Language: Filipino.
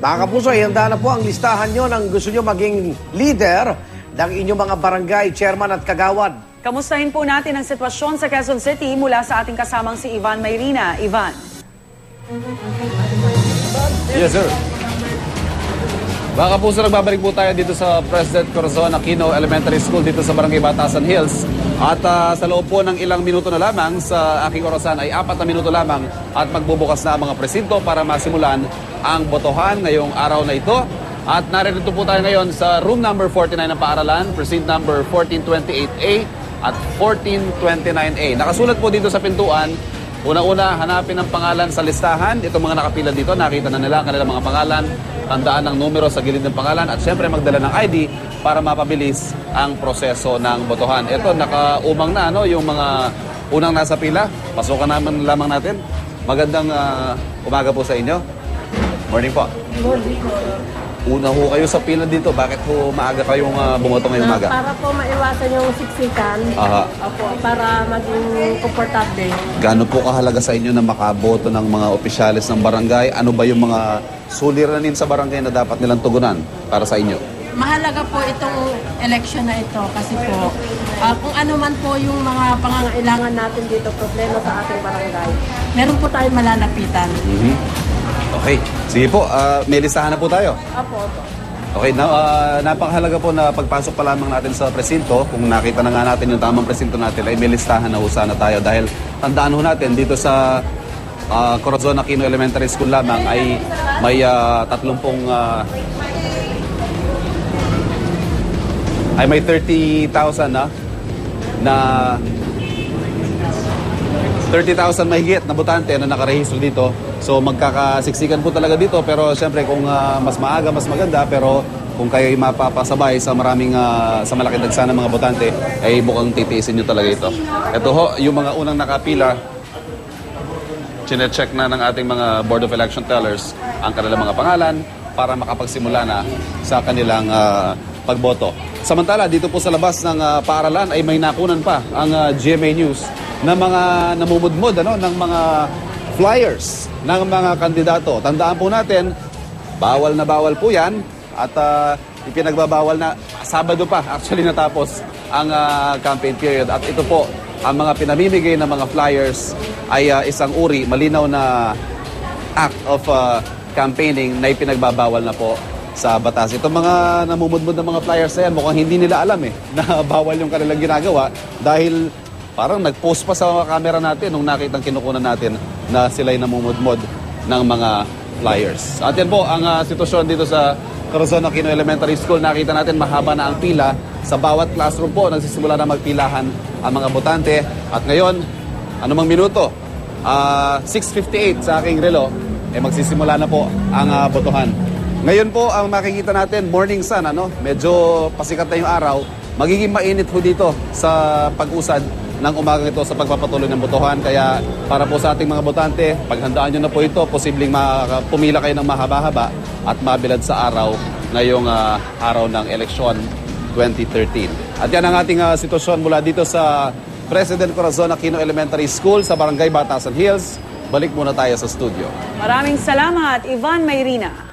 Mga kapuso, ihanda na po ang listahan nyo ng gusto nyo maging leader ng inyong mga barangay, chairman at kagawad. Kamustahin po natin ang sitwasyon sa Quezon City mula sa ating kasamang si Ivan Mayrina. Ivan. Yes, sir. Mga kapuso, nagbabalik po tayo dito sa President Corazon Aquino Elementary School dito sa Barangay Batasan Hills. At sa loob po ng ilang minuto na lamang sa aking orasan ay 4 na minuto lamang at magbubukas na ang mga presinto para masimulan ang botohan ngayong araw na ito. At narito po tayo ngayon sa room number 49 ng paaralan, precinct number 1428A at 1429A. Nakasulat po dito sa pintuan, unang-una, hanapin ang pangalan sa listahan. Itong mga nakapila dito, nakita na nila ang kanilang mga pangalan. Tandaan ang numero sa gilid ng pangalan at syempre magdala ng ID para mapabilis ang proseso ng botohan. Ito, nakaumang na yung mga unang nasa pila. Pasukan naman lamang natin. Magandang umaga po sa inyo. Morning po. Morning po. Una ho kayo sa pila dito. Bakit ho maaga kayong bumoto ngayong umaga? Para po maiwasan yung siksikan. Aha. Opo, para maging komportable. Gaano po kahalaga sa inyo na makaboto ng mga opisyalis ng barangay? Ano ba yung mga suliranin sa barangay na dapat nilang tugunan para sa inyo? Mahalaga po itong election na ito kasi po kung ano man po yung mga pangangailangan natin dito, problema sa ating barangay, meron po tayong malalapitan. Okay. Sige po, may listahan na po tayo. Opo. Okay, napakahalaga po na pagpasok pa lamang natin sa presinto, kung nakita na nga natin yung tamang presinto natin, ay may listahan na ho sana tayo. Dahil tandaan ho natin, dito sa Corazon Aquino Elementary School lamang ay may 30,000 na 30,000 mahigit na botante na nakarehistro dito. So magkakasiksikan po talaga dito, pero siyempre kung mas maaga, mas maganda. Pero kung kayo ay mapapasabay sa maraming sa malaking dagsa ng mga botante, ay bukang titiisin nyo talaga ito. Ito ho, yung mga unang nakapila, chinecheck na ng ating mga Board of Election Tellers ang kanilang mga pangalan para makapagsimula na sa kanilang pagboto. Samantala, dito po sa labas ng paaralan ay may nakunan pa ang GMA News na mga namumudmod ng mga flyers ng mga kandidato. Tandaan po natin, bawal na bawal po yan at ipinagbabawal na Sabado pa actually natapos ang campaign period. At ito po, ang mga pinamimigay ng mga flyers ay isang uri, malinaw na act of campaigning na ipinagbabawal na po sa batas. Itong mga namumudmod ng mga flyers na yan, mukhang hindi nila alam na bawal yung kanilang ginagawa dahil parang nag-post pa sa camera natin nung nakitang kinukunan natin na sila'y namumudmod ng mga flyers. At yan po ang sitwasyon dito sa Corazon Aquino Elementary School. Nakita natin mahaba na ang pila. Sa bawat classroom po, nagsisimula na magpilahan ang mga botante. At ngayon, anumang minuto, 6:58 sa aking relo, magsisimula na po ang botohan. Ngayon po, ang makikita natin, morning sun, medyo pasikat na yung araw. Magiging mainit po dito sa pag-usad ng umagang ito sa pagpapatuloy ng botohan. Kaya para po sa ating mga botante, paghandaan nyo na po ito, posibleng pumila kayo ng mahaba-haba at mabilad sa araw ngayong araw ng eleksyon 2013. At yan ang ating sitwasyon mula dito sa President Corazon Aquino Elementary School sa Barangay Batasan Hills. Balik muna tayo sa studio. Maraming salamat, Ivan Mayrina.